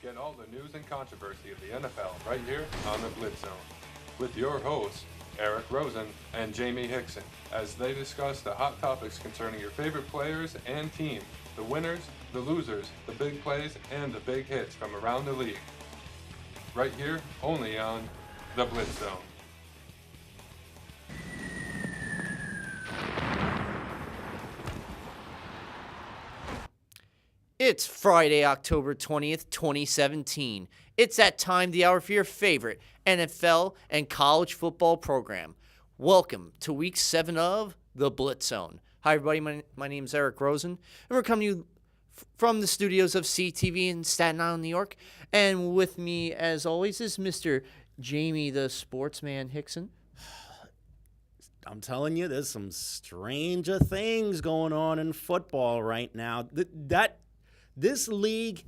Get all the news and controversy of the NFL right here on the Blitz Zone with your hosts, Eric Rosen and Jamie Hickson, as they discuss the hot topics concerning your favorite players and team, the winners, the losers, the big plays, and the big hits from around the league. Right here, only on the Blitz Zone. It's Friday, October 20th, 2017. It's that time of the hour for your favorite NFL and college football program. Welcome to Week 7 of the Blitz Zone. Hi, everybody. My name is Eric Rosen, and we're coming to you from the studios of CTV in Staten Island, New York. And with me, as always, is Mr. Jamie the Sportsman Hickson. I'm telling you, there's some stranger things going on in football right now. This league,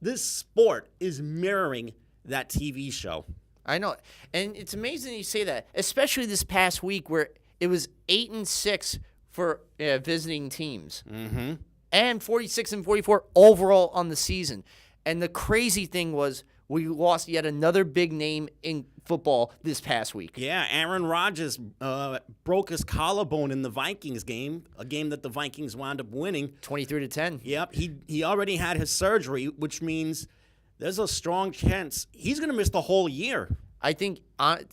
this sport is mirroring that TV show. I know. And it's amazing you say that, especially this past week where it was 8-6 for visiting teams. Mm-hmm. And 46-44 overall on the season. And the crazy thing was we lost yet another big name in football this past week. Yeah, Aaron Rodgers broke his collarbone in the Vikings game, a game that the Vikings wound up winning. 23-10. Yep, he already had his surgery, which means there's a strong chance he's going to miss the whole year. I think,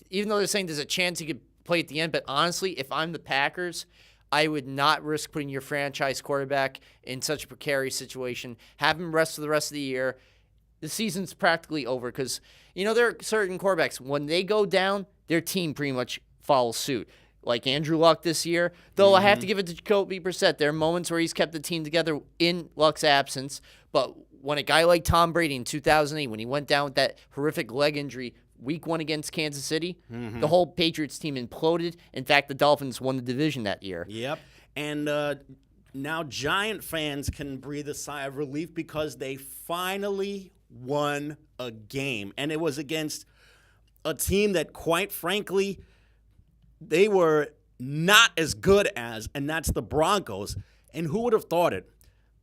even though they're saying there's a chance he could play at the end, but honestly, if I'm the Packers, I would not risk putting your franchise quarterback in such a precarious situation. Have him rest for the rest of the year. The season's practically over because, there are certain quarterbacks, when they go down, their team pretty much follows suit. Like Andrew Luck this year, though I have to give it to Jacoby Brissett. There are moments where he's kept the team together in Luck's absence, but when a guy like Tom Brady in 2008, when he went down with that horrific leg injury week 1 against Kansas City, the whole Patriots team imploded. In fact, the Dolphins won the division that year. Yep, and now Giant fans can breathe a sigh of relief because they finally won a game, and it was against a team that, quite frankly, they were not as good as, and that's the Broncos. And who would have thought it?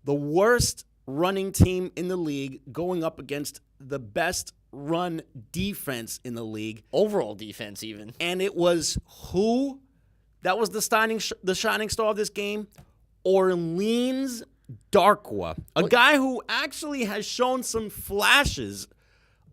The worst running team in the league going up against the best run defense in the league. Overall defense, even. And it was who? That was the shining star of this game? Orleans Darkwa, a guy who actually has shown some flashes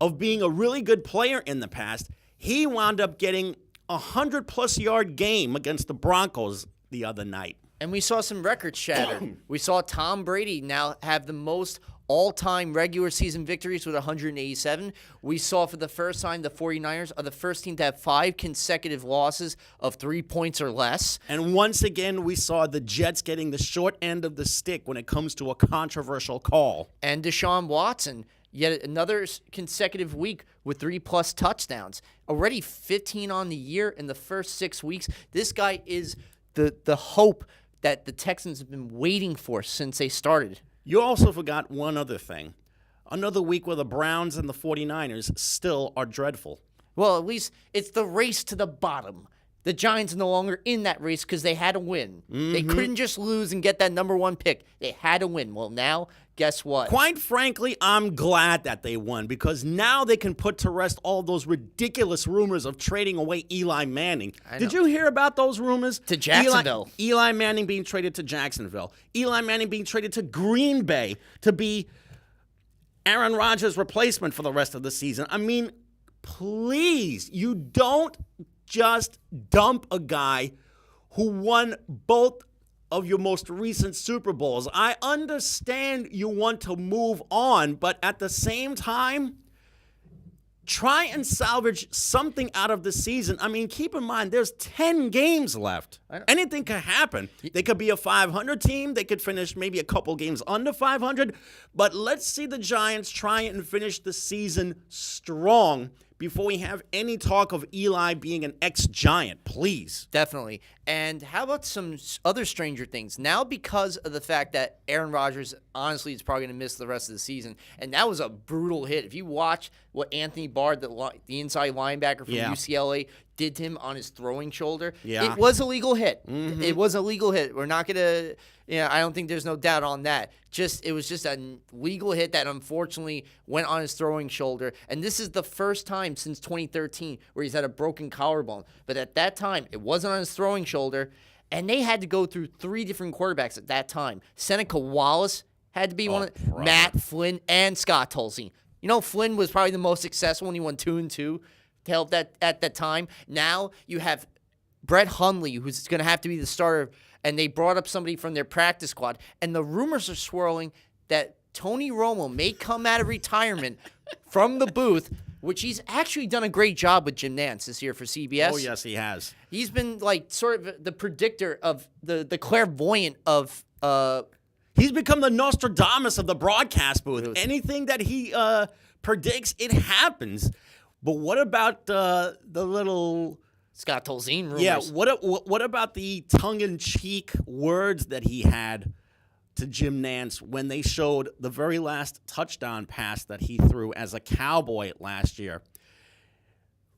of being a really good player in the past. He wound up getting a 100-plus yard game against the Broncos the other night. And we saw some records shattered. We saw Tom Brady now have the most all-time regular season victories with 187. We saw for the first time the 49ers are the first team to have 5 consecutive losses of 3 points or less. And once again, we saw the Jets getting the short end of the stick when it comes to a controversial call. And Deshaun Watson, yet another consecutive week with 3+ touchdowns. Already 15 on the year in the first 6 weeks. This guy is the hope that the Texans have been waiting for since they started. You also forgot one other thing. Another week where the Browns and the 49ers still are dreadful. Well, at least it's the race to the bottom. The Giants are no longer in that race because they had to win. They couldn't just lose and get that number 1 pick. They had to win. Well, now, guess what? Quite frankly, I'm glad that they won because now they can put to rest all those ridiculous rumors of trading away Eli Manning. Did you hear about those rumors? To Jacksonville. Eli Manning being traded to Jacksonville. Eli Manning being traded to Green Bay to be Aaron Rodgers' replacement for the rest of the season. I mean, please, you don't just dump a guy who won both of your most recent Super Bowls. I understand you want to move on, but at the same time, try and salvage something out of the season. I mean, keep in mind, there's 10 games left. Anything could happen. They could be a 500 team. They could finish maybe a couple games under 500. But let's see the Giants try and finish the season strong before we have any talk of Eli being an ex-Giant, please. Definitely. And how about some other stranger things? Now, because of the fact that Aaron Rodgers, honestly, is probably going to miss the rest of the season, and that was a brutal hit. If you watch what Anthony Barr, the inside linebacker from Yeah. UCLA, did to him on his throwing shoulder. Yeah. It was a legal hit. It was a legal hit. We're not going to, I don't think there's no doubt on that. It was just a legal hit that unfortunately went on his throwing shoulder. And this is the first time since 2013 where he's had a broken collarbone. But at that time, it wasn't on his throwing shoulder. And they had to go through 3 different quarterbacks at that time. Seneca Wallace had to be one of Matt Flynn and Scott Tolzien. Flynn was probably the most successful when he won 2-2 to help that at that time. Now you have Brett Hundley, who's going to have to be the starter, and they brought up somebody from their practice squad. And the rumors are swirling that Tony Romo may come out of retirement from the booth, which he's actually done a great job with Jim Nantz this year for CBS. Oh, yes, he has. He's been like sort of the predictor of the clairvoyant of He's become the Nostradamus of the broadcast booth. Anything that he predicts, it happens. But what about the little Scott Tolzien rumors? Yeah, what about the tongue-in-cheek words that he had to Jim Nantz when they showed the very last touchdown pass that he threw as a Cowboy last year?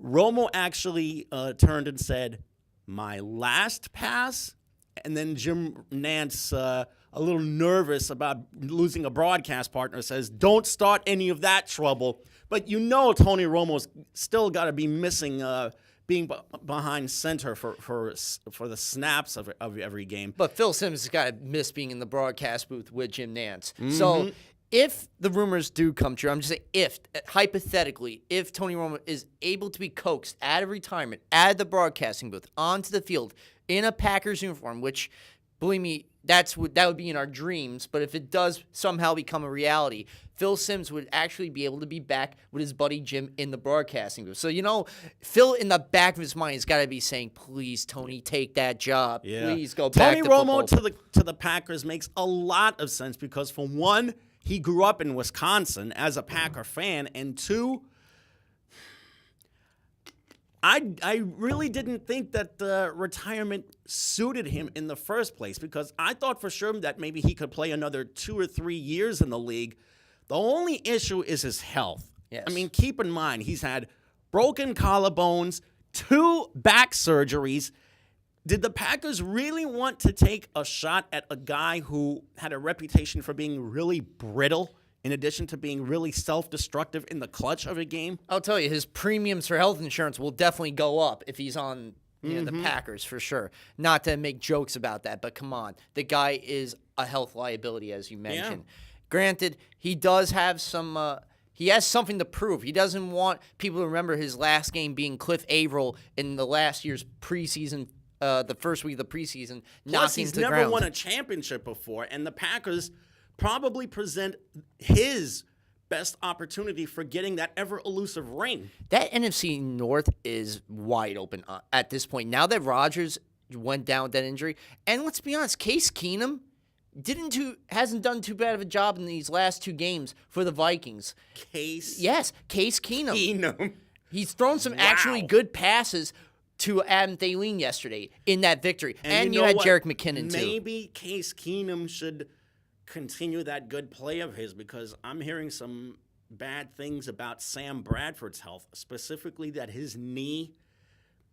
Romo actually turned and said, "My last pass?" And then Jim Nantz, a little nervous about losing a broadcast partner, says, "Don't start any of that trouble." But Tony Romo's still got to be missing being behind center for the snaps of every game. But Phil Simms has got to miss being in the broadcast booth with Jim Nantz. So if the rumors do come true, I'm just saying hypothetically, if Tony Romo is able to be coaxed out of retirement, out of the broadcasting booth, onto the field in a Packers uniform, which, believe me, that would be in our dreams. But if it does somehow become a reality, Phil Simms would actually be able to be back with his buddy Jim in the broadcasting booth. So, Phil in the back of his mind has got to be saying, "Please, Tony, take that job. Yeah. Please go back to football." Tony football." Romo to the Packers makes a lot of sense because, for one, he grew up in Wisconsin as a Packer fan, and two, I really didn't think that retirement suited him in the first place because I thought for sure that maybe he could play another 2 or 3 years in the league. The only issue is his health. Yes. I mean, keep in mind, he's had broken collarbones, 2 back surgeries. Did the Packers really want to take a shot at a guy who had a reputation for being really brittle, in addition to being really self-destructive in the clutch of a game? I'll tell you, his premiums for health insurance will definitely go up if he's on the Packers for sure. Not to make jokes about that, but come on. The guy is a health liability, as you mentioned. Yeah. Granted, he does have he has something to prove. He doesn't want people to remember his last game being Cliff Averill in the last year's preseason, the first week of the preseason. Plus, he's never won a championship before, and the Packers probably present his best opportunity for getting that ever-elusive ring. That NFC North is wide open at this point. Now that Rodgers went down with that injury, and let's be honest, Case Keenum hasn't done too bad of a job in these last 2 games for the Vikings. Case Keenum. He's thrown some actually good passes to Adam Thielen yesterday in that victory. And you had Jerick McKinnon, too. Maybe Case Keenum should continue that good play of his because I'm hearing some bad things about Sam Bradford's health, specifically that his knee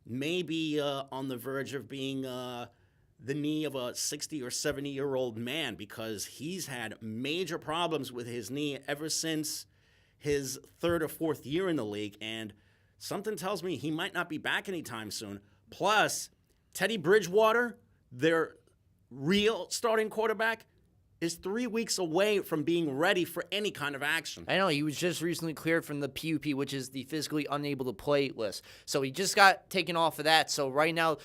may be on the verge of being the knee of a 60 or 70-year-old man because he's had major problems with his knee ever since his 3rd or 4th year in the league, and something tells me he might not be back anytime soon. Plus, Teddy Bridgewater, their real starting quarterback, is 3 weeks away from being ready for any kind of action. I know. He was just recently cleared from the PUP, which is the physically unable to play list. So he just got taken off of that. So right now,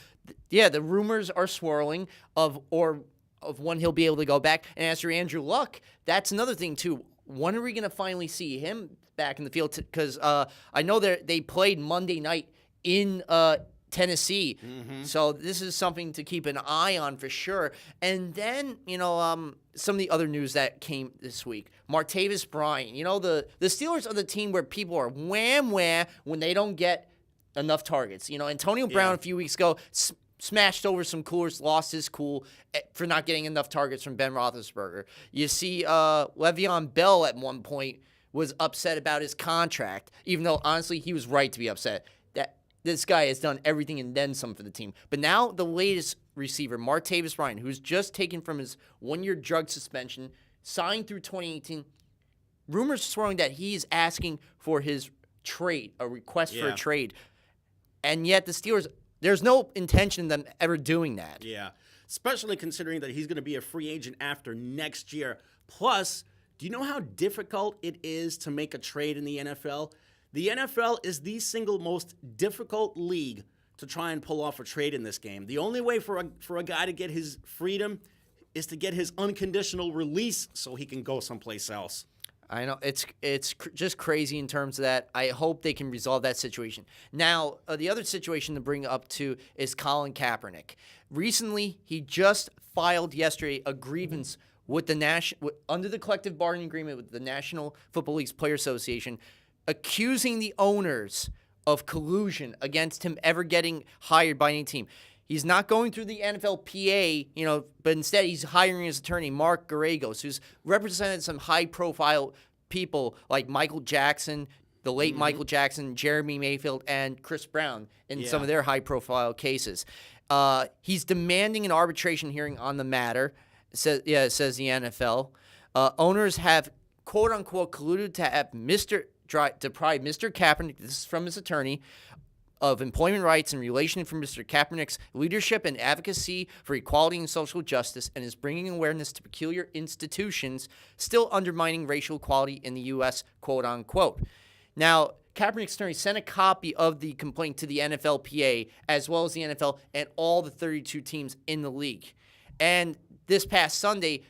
the rumors are swirling of when he'll be able to go back. And as for Andrew Luck, that's another thing, too. When are we going to finally see him back in the field? Because I know they played Monday night in Tennessee. So this is something to keep an eye on for sure. And then, some of the other news that came this week. Martavis Bryant. The Steelers are the team where people are wham when they don't get enough targets. Antonio Brown a few weeks ago smashed over some coolers, lost his cool for not getting enough targets from Ben Roethlisberger. You see Le'Veon Bell at one point was upset about his contract, even though honestly he was right to be upset. That this guy has done everything and then some for the team. But now the latest receiver, Martavis Bryant, who's just taken from his 1-year drug suspension, signed through 2018, rumors swirling that he's asking for his trade, a request for a trade. And yet the Steelers, there's no intention of them ever doing that. Yeah, especially considering that he's going to be a free agent after next year. Plus, do you know how difficult it is to make a trade in the NFL? The NFL is the single most difficult league to try and pull off a trade in this game. The only way for a guy to get his freedom is to get his unconditional release so he can go someplace else. I know. It's just crazy in terms of that. I hope they can resolve that situation. Now, the other situation to bring up, too, is Colin Kaepernick. Recently, he just filed yesterday a grievance with the under the collective bargaining agreement with the National Football League's Player Association, accusing the owners of collusion against him ever getting hired by any team. He's not going through the NFLPA, but instead he's hiring his attorney, Mark Garagos, who's represented some high-profile people like Michael Jackson, the late Michael Jackson, Jeremy Mayfield, and Chris Brown in some of their high-profile cases. He's demanding an arbitration hearing on the matter, says the NFL. Owners have, quote-unquote, colluded to have deprive Mr. Kaepernick, this is from his attorney, of employment rights in relation for Mr. Kaepernick's leadership and advocacy for equality and social justice, and is bringing awareness to peculiar institutions still undermining racial equality in the U.S., quote-unquote. Now, Kaepernick's attorney sent a copy of the complaint to the NFLPA, as well as the NFL and all the 32 teams in the league. And this past Sunday,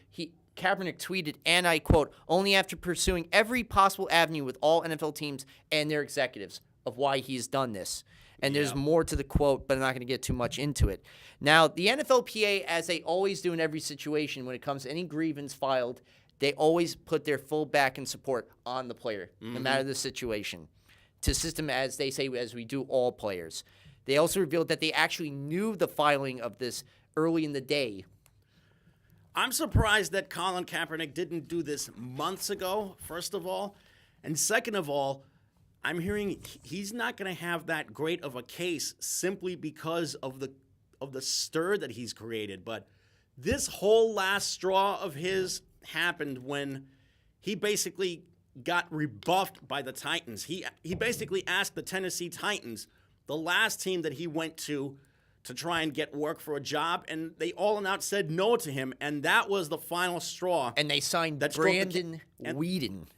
Kaepernick tweeted, and I quote, "only after pursuing every possible avenue with all NFL teams and their executives," of why he's done this. And there's more to the quote, but I'm not going to get too much into it. Now, the NFLPA, as they always do in every situation when it comes to any grievance filed, they always put their full back and support on the player, no matter the situation, to assist them, as they say, as we do all players. They also revealed that they actually knew the filing of this early in the day. I'm surprised that Colin Kaepernick didn't do this months ago, first of all. And second of all, I'm hearing he's not going to have that great of a case simply because of the stir that he's created. But this whole last straw of his happened when he basically got rebuffed by the Titans. He basically asked the Tennessee Titans, the last team that he went to try and get work for a job, and they all and out said no to him, and that was the final straw. And they signed Brandon Weeden.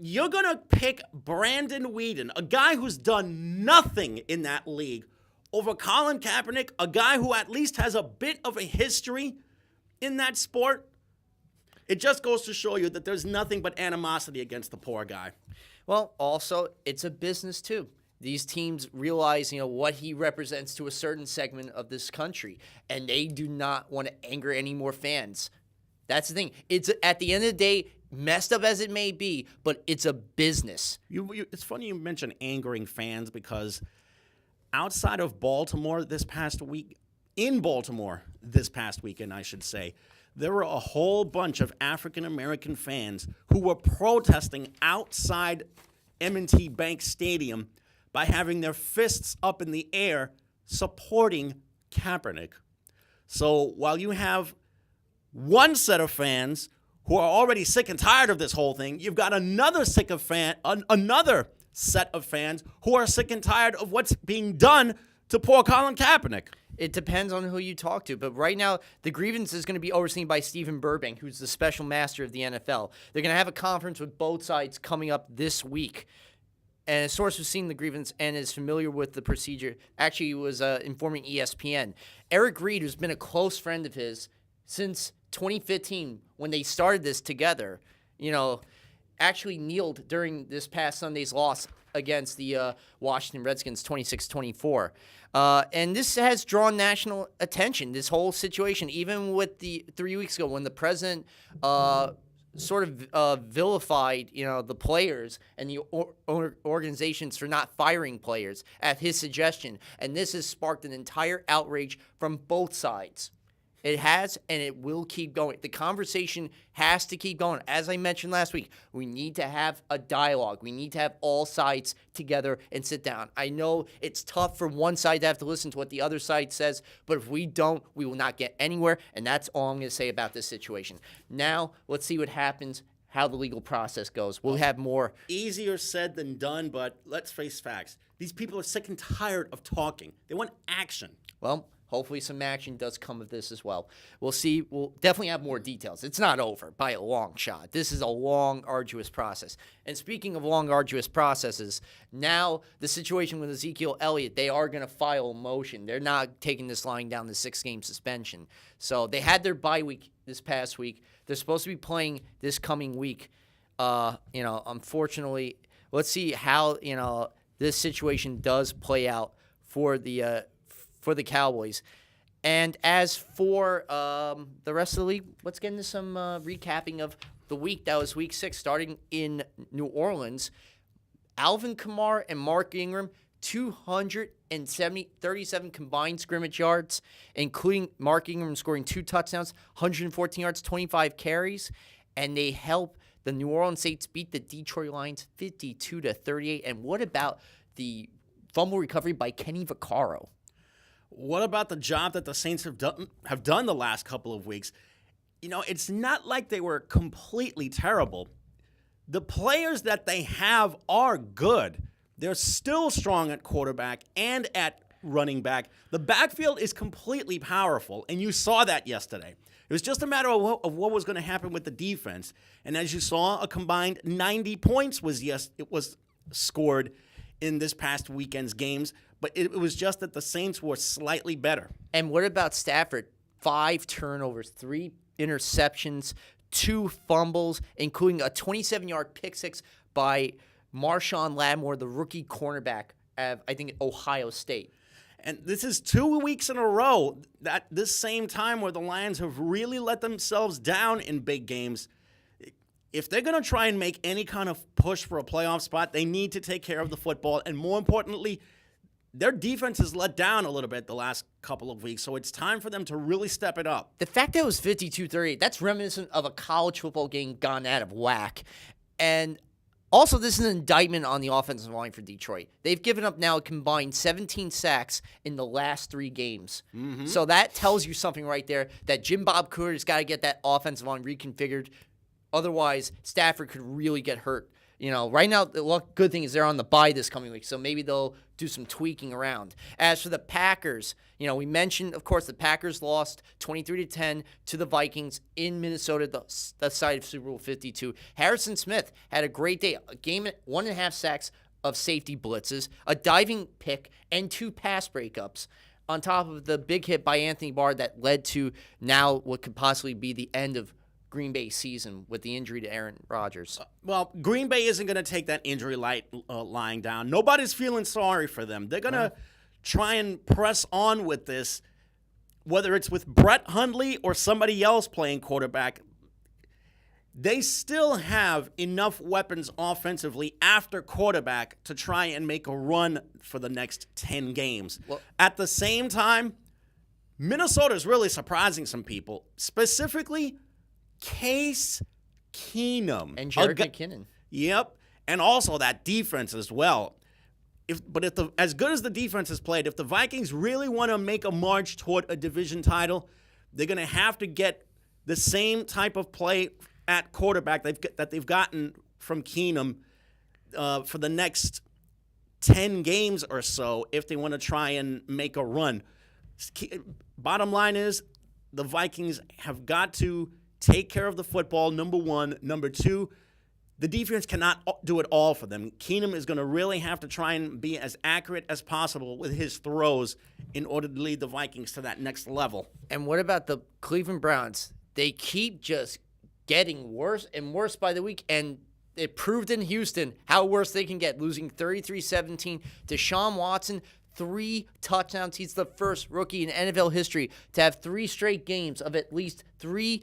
You're going to pick Brandon Weeden, a guy who's done nothing in that league, over Colin Kaepernick, a guy who at least has a bit of a history in that sport? It just goes to show you that there's nothing but animosity against the poor guy. Well, also, it's a business, too. These teams realize, what he represents to a certain segment of this country, and they do not want to anger any more fans. That's the thing. It's, at the end of the day, messed up as it may be, but it's a business. It's funny you mention angering fans, because outside of Baltimore this past week, in Baltimore this past weekend, I should say, there were a whole bunch of African-American fans who were protesting outside M&T Bank Stadium by having their fists up in the air supporting Kaepernick. So while you have one set of fans who are already sick and tired of this whole thing, you've got another set of fans who are sick and tired of what's being done to poor Colin Kaepernick. It depends on who you talk to, but right now the grievance is going to be overseen by Stephen Burbank, who's the special master of the NFL. They're going to have a conference with both sides coming up this week. And a source who's seen the grievance and is familiar with the procedure actually was informing ESPN. Eric Reed, who's been a close friend of his since 2015 when they started this together, actually kneeled during this past Sunday's loss against the Washington Redskins 26-24. And this has drawn national attention, this whole situation, even with the 3 weeks ago when the president sort of vilified, the players and the organizations for not firing players at his suggestion. And this has sparked an entire outrage from both sides. It has, and it will keep going. The conversation has to keep going. As I mentioned last week, we need to have a dialogue. We need to have all sides together and sit down. I know it's tough for one side to have to listen to what the other side says, but if we don't, we will not get anywhere, and that's all I'm going to say about this situation. Now, let's see what happens, how the legal process goes. We'll have more. Easier said than done, but let's face facts. These people are sick and tired of talking. They want action. Well, hopefully some action does come of this as well. We'll see. We'll definitely have more details. It's not over by a long shot. This is a long, arduous process. And speaking of long, arduous processes, now the situation with Ezekiel Elliott, they are going to file a motion. They're not taking this lying down the 6-game suspension. So they had their bye week this past week. They're supposed to be playing this coming week. Unfortunately, let's see how, this situation does play out for the Cowboys. And as for the rest of the league, let's get into some recapping of the week. That was week 6, starting in New Orleans. Alvin Kamara and Mark Ingram, 237 combined scrimmage yards, including Mark Ingram scoring 2 touchdowns, 114 yards, 25 carries. And they help the New Orleans Saints beat the Detroit Lions 52-38. And what about the fumble recovery by Kenny Vaccaro? What about the job that the Saints have done the last couple of weeks? It's not like they were completely terrible. The players that they have are good. They're still strong at quarterback and at running back. The backfield is completely powerful, and you saw that yesterday. It was just a matter of what was going to happen with the defense. And as you saw, a combined 90 points was scored in this past weekend's games, but it was just that the Saints were slightly better. And what about Stafford? 5 turnovers, 3 interceptions, 2 fumbles, including a 27-yard pick six by Marshawn Lattimore, the rookie cornerback of, I think, Ohio State. And this is 2 weeks in a row at this same time where the Lions have really let themselves down in big games. If they're going to try and make any kind of push for a playoff spot, they need to take care of the football. And more importantly, their defense has let down a little bit the last couple of weeks, so it's time for them to really step it up. The fact that it was 52-38, that's reminiscent of a college football game gone out of whack. And also, this is an indictment on the offensive line for Detroit. They've given up now a combined 17 sacks in the last 3 games. Mm-hmm. So that tells you something right there, that Jim Bob Cooter's got to get that offensive line reconfigured. Otherwise, Stafford could really get hurt. Right now, the good thing is they're on the bye this coming week, so maybe they'll do some tweaking around. As for the Packers, we mentioned, of course, the Packers lost 23-10 to the Vikings in Minnesota, the site of Super Bowl 52. Harrison Smith had a great day, a game, 1.5 sacks of safety blitzes, a diving pick, and 2 pass breakups, on top of the big hit by Anthony Barr that led to now what could possibly be the end of Green Bay season with the injury to Aaron Rodgers. Well, Green Bay isn't going to take that injury lying down. Nobody's feeling sorry for them. They're going to try and press on with this, whether it's with Brett Hundley or somebody else playing quarterback. They still have enough weapons offensively after quarterback to try and make a run for the next 10 games. Well, at the same time, Minnesota is really surprising some people, specifically Case Keenum. And Jerick McKinnon. Yep. And also that defense as well. As good as the defense has played, if the Vikings really want to make a march toward a division title, they're going to have to get the same type of play at quarterback that they've gotten from Keenum for the next 10 games or so if they want to try and make a run. Bottom line is the Vikings have got to take care of the football, number one. Number two, the defense cannot do it all for them. Keenum is going to really have to try and be as accurate as possible with his throws in order to lead the Vikings to that next level. And what about the Cleveland Browns? They keep just getting worse and worse by the week, and it proved in Houston how worse they can get, losing 33-17 to Deshaun Watson, 3 touchdowns. He's the first rookie in NFL history to have 3 straight games of at least 3+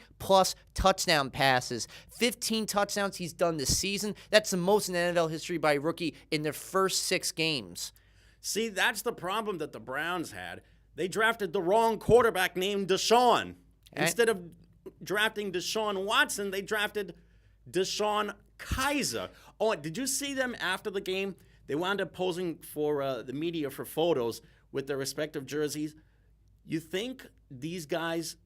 touchdown passes. 15 touchdowns he's done this season. That's the most in NFL history by a rookie in their first 6 games. See, that's the problem that the Browns had. They drafted the wrong quarterback named Deshaun. Instead of drafting Deshaun Watson, they drafted Deshaun Kaiser. Oh, did you see them after the game? They wound up posing for the media for photos with their respective jerseys. You think these guys,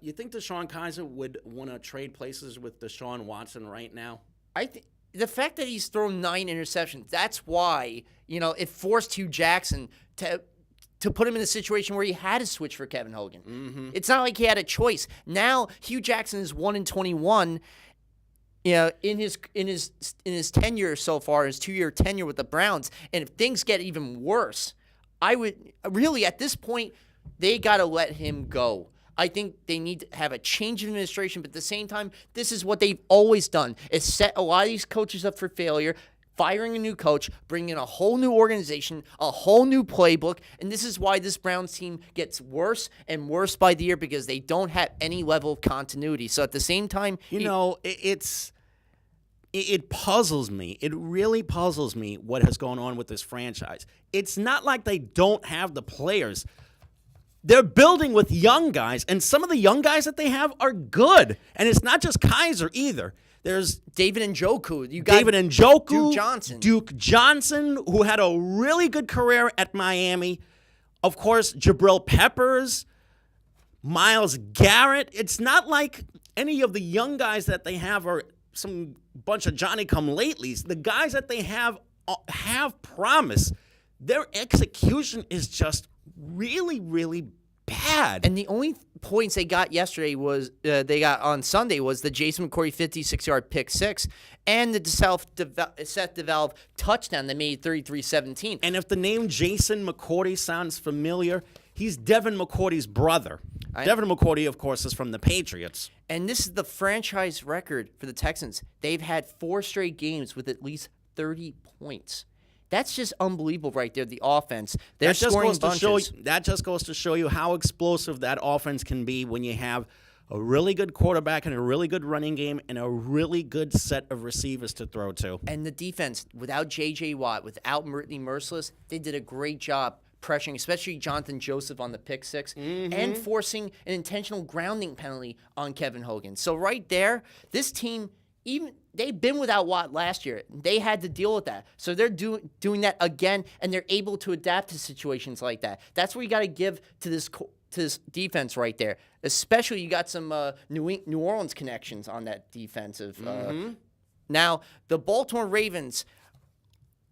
you think Deshaun Kaiser would want to trade places with Deshaun Watson right now? I think the fact that he's thrown 9 interceptions, that's why, it forced Hugh Jackson to put him in a situation where he had to switch for Kevin Hogan. Mm-hmm. It's not like he had a choice. Now Hugh Jackson is 1-21. In his tenure so far, his 2-year tenure with the Browns, and if things get even worse, I would really at this point they got to let him go. I think they need to have a change of administration, but at the same time, this is what they've always done: is set a lot of these coaches up for failure. Firing a new coach, bringing in a whole new organization, a whole new playbook, and this is why this Browns team gets worse and worse by the year because they don't have any level of continuity. So at the same time, it puzzles me. It really puzzles me what has gone on with this franchise. It's not like they don't have the players. They're building with young guys, and some of the young guys that they have are good. And it's not just Kaiser either. There's David Njoku. You got David Njoku, Duke Johnson, who had a really good career at Miami. Of course, Jabril Peppers, Myles Garrett. It's not like any of the young guys that they have are some bunch of Johnny-come-latelys. The guys that they have promise. Their execution is just really, really bad. And the only points they got yesterday was they got on Sunday was the Jason McCourty 56-yard pick six and the Seth DeValve touchdown that made 33-17. And if the name Jason McCourty sounds familiar, he's Devin McCourty's brother. Devin McCourty, of course, is from the Patriots. And this is the franchise record for the Texans. They've had 4 straight games with at least 30 points. That's just unbelievable right there, the offense. They're scoring bunches. That just goes to show you how explosive that offense can be when you have a really good quarterback and a really good running game and a really good set of receivers to throw to. And the defense, without J.J. Watt, without Whitney Merciless, they did a great job pressuring, especially Jonathan Joseph on the pick six, and forcing an intentional grounding penalty on Kevin Hogan. So right there, this team, even they've been without Watt last year. They had to deal with that. So they're doing that again, and they're able to adapt to situations like that. That's what you got to give to this defense right there. Especially you got some New Orleans connections on that defensive. Now, the Baltimore Ravens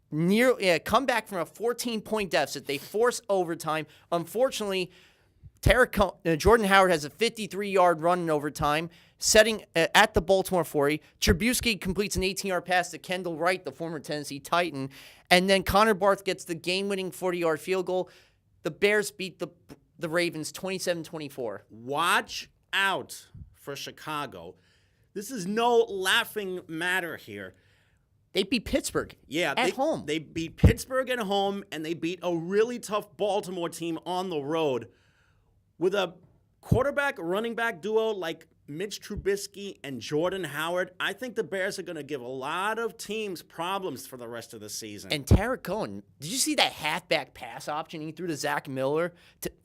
come back from a 14-point deficit. They force overtime. Unfortunately, Jordan Howard has a 53-yard run in overtime, setting at the Baltimore 40. Trubisky completes an 18-yard pass to Kendall Wright, the former Tennessee Titan. And then Connor Barth gets the game-winning 40-yard field goal. The Bears beat the Ravens 27-24. Watch out for Chicago. This is no laughing matter here. They beat Pittsburgh at home. They beat Pittsburgh at home, and they beat a really tough Baltimore team on the road. With a quarterback-running back duo like Mitch Trubisky and Jordan Howard, I think the Bears are going to give a lot of teams problems for the rest of the season. And Tarek Cohen, did you see that halfback pass option he threw to Zach Miller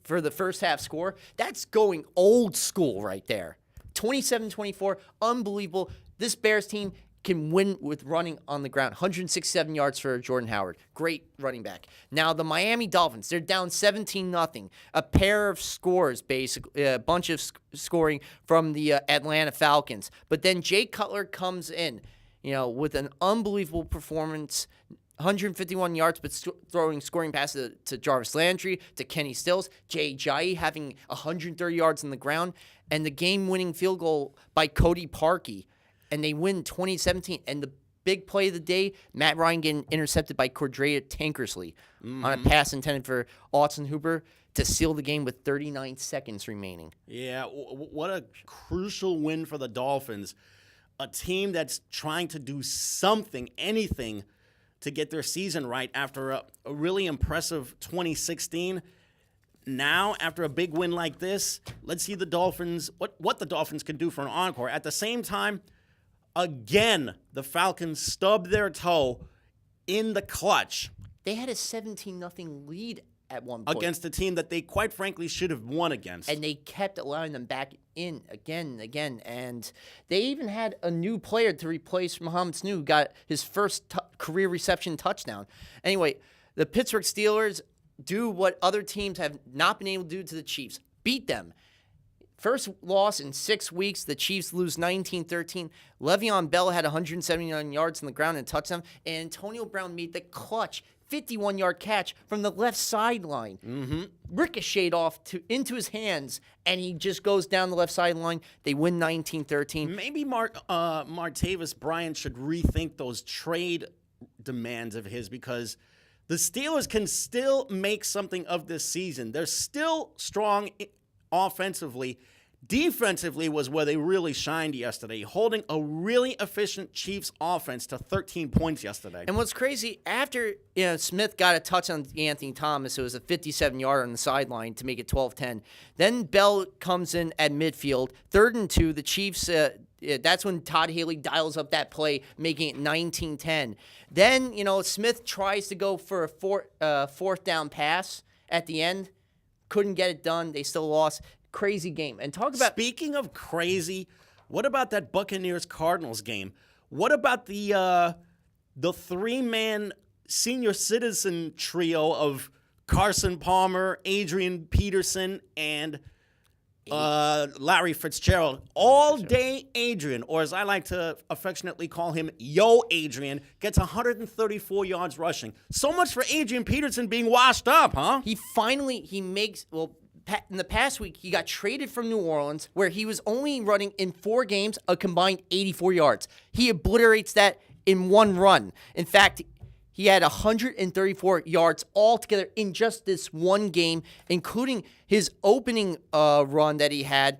for the first half score? That's going old school right there. 27-24, unbelievable. This Bears team can win with running on the ground. 167 yards for Jordan Howard. Great running back. Now, the Miami Dolphins, they're down 17-0. A pair of scores, basically, a bunch of scoring from the Atlanta Falcons. But then Jay Cutler comes in, with an unbelievable performance. 151 yards, but scoring passes to Jarvis Landry, to Kenny Stills, Jay Ajayi having 130 yards on the ground, and the game-winning field goal by Cody Parkey. And they win 2017. And the big play of the day, Matt Ryan getting intercepted by Cordrea Tankersley on a pass intended for Austin Hooper to seal the game with 39 seconds remaining. Yeah, what a crucial win for the Dolphins. A team that's trying to do something, anything, to get their season right after a really impressive 2016. Now, after a big win like this, let's see the Dolphins, what the Dolphins can do for an encore. At the same time, again, the Falcons stubbed their toe in the clutch. They had a 17-0 lead at one point. Against a team that they quite frankly should have won against. And they kept allowing them back in again and again. And they even had a new player to replace Mohamed Sanu, who got his first career reception touchdown. Anyway, the Pittsburgh Steelers do what other teams have not been able to do to the Chiefs. Beat them. First loss in 6 weeks. The Chiefs lose 19-13. Le'Veon Bell had 179 yards on the ground and a touchdown. And Antonio Brown made the clutch 51-yard catch from the left sideline. Ricocheted off into his hands, and he just goes down the left sideline. They win 19-13. Maybe Martavis Bryant should rethink those trade demands of his, because the Steelers can still make something of this season. They're still strong offensively. Defensively was where they really shined yesterday, holding a really efficient Chiefs offense to 13 points yesterday. And what's crazy, after Smith got a touch on Anthony Thomas, it was a 57-yarder on the sideline to make it 12-10. Then Bell comes in at midfield, 3rd and 2. The Chiefs, that's when Todd Haley dials up that play, making it 19-10. Then, Smith tries to go for a fourth down pass at the end. Couldn't get it done. They still lost. Crazy game. And talk about... Speaking of crazy, what about that Buccaneers-Cardinals game? What about the 3-man senior citizen trio of Carson Palmer, Adrian Peterson, and Larry Fitzgerald? All-day Adrian, or as I like to affectionately call him, Yo Adrian, gets 134 yards rushing. So much for Adrian Peterson being washed up, huh? He makes... in the past week, he got traded from New Orleans, where he was only running in 4 games a combined 84 yards. He obliterates that in one run. In fact, he had 134 yards altogether in just this one game, including his opening run that he had,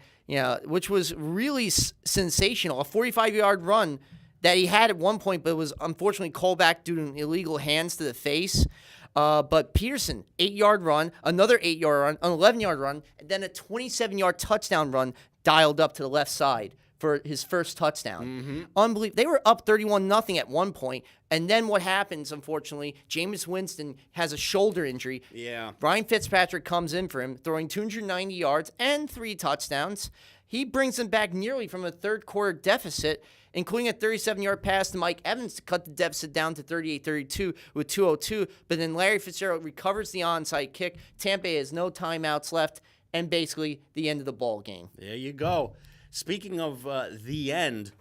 which was really sensational. A 45-yard run that he had at one point, but was unfortunately called back due to illegal hands to the face. But Peterson, 8-yard run, another 8-yard run, an 11-yard run, and then a 27-yard touchdown run dialed up to the left side for his first touchdown. Unbelievable. They were up 31-0 at one point, and then what happens, unfortunately, Jameis Winston has a shoulder injury. Yeah. Brian Fitzpatrick comes in for him, throwing 290 yards and 3 touchdowns. He brings them back nearly from a third-quarter deficit, including a 37-yard pass to Mike Evans to cut the deficit down to 38-32 with 2:02. But then Larry Fitzgerald recovers the onside kick. Tampa has no timeouts left, and basically the end of the ball game. There you go. Speaking of the end,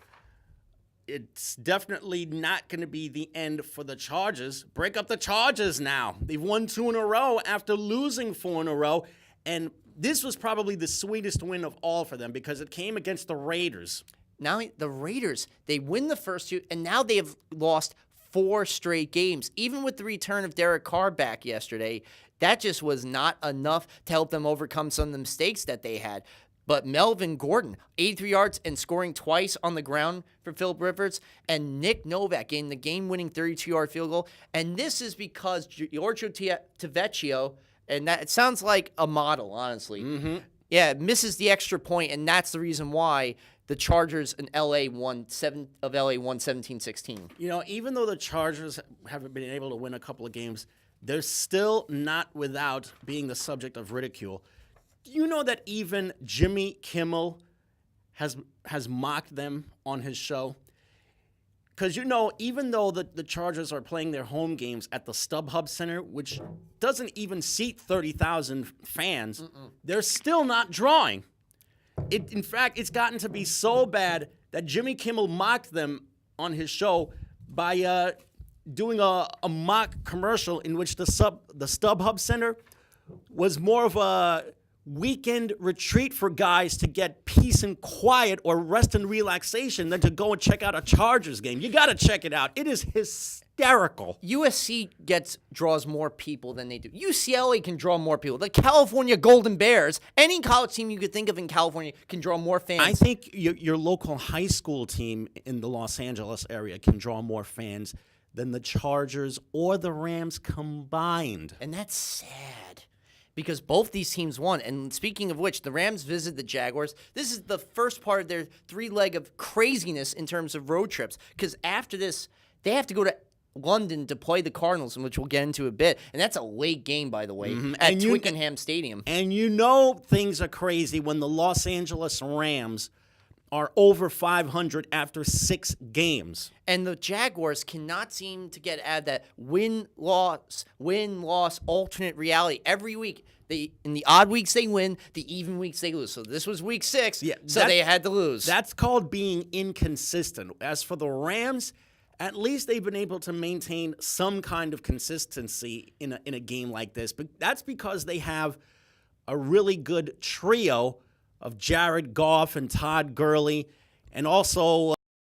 it's definitely not going to be the end for the Chargers. Break up the Chargers now. They've won 2 in a row after losing 4 in a row, and this was probably the sweetest win of all for them because it came against the Raiders. Now the Raiders, they win the first 2, and now they have lost 4 straight games. Even with the return of Derek Carr back yesterday, that just was not enough to help them overcome some of the mistakes that they had. But Melvin Gordon, 83 yards and scoring twice on the ground for Phillip Rivers, and Nick Novak getting the game-winning 32-yard field goal. And this is because Giorgio Tavecchio, and that it sounds like a model, honestly. Yeah, misses the extra point, and that's the reason why the Chargers in LA won 17-16. Even though the Chargers haven't been able to win a couple of games, they're still not without being the subject of ridicule. Do you know that even Jimmy Kimmel has mocked them on his show? Because, even though the Chargers are playing their home games at the StubHub Center, which doesn't even seat 30,000 fans, they're still not drawing. In fact, it's gotten to be so bad that Jimmy Kimmel mocked them on his show by doing a mock commercial in which the StubHub Center was more of a weekend retreat for guys to get peace and quiet or rest and relaxation than to go and check out a Chargers game. You got to check it out. It is hysterical. USC draws more people than they do. UCLA can draw more people. The California Golden Bears, any college team you could think of in California can draw more fans. I think your local high school team in the Los Angeles area can draw more fans than the Chargers or the Rams combined. And that's sad, because both these teams won. And speaking of which, the Rams visit the Jaguars. This is the first part of their 3-leg of craziness in terms of road trips, because after this, they have to go to London to play the Cardinals, which we'll get into a bit. And that's a late game, by the way, at Twickenham Stadium. And you know things are crazy when the Los Angeles Rams are over 500 after 6 games. And the Jaguars cannot seem to get out of that win-loss alternate reality. Every week, in the odd weeks they win, the even weeks they lose. So this was week 6, so they had to lose. That's called being inconsistent. As for the Rams, at least they've been able to maintain some kind of consistency in a game like this. But that's because they have a really good trio of Jared Goff and Todd Gurley, and also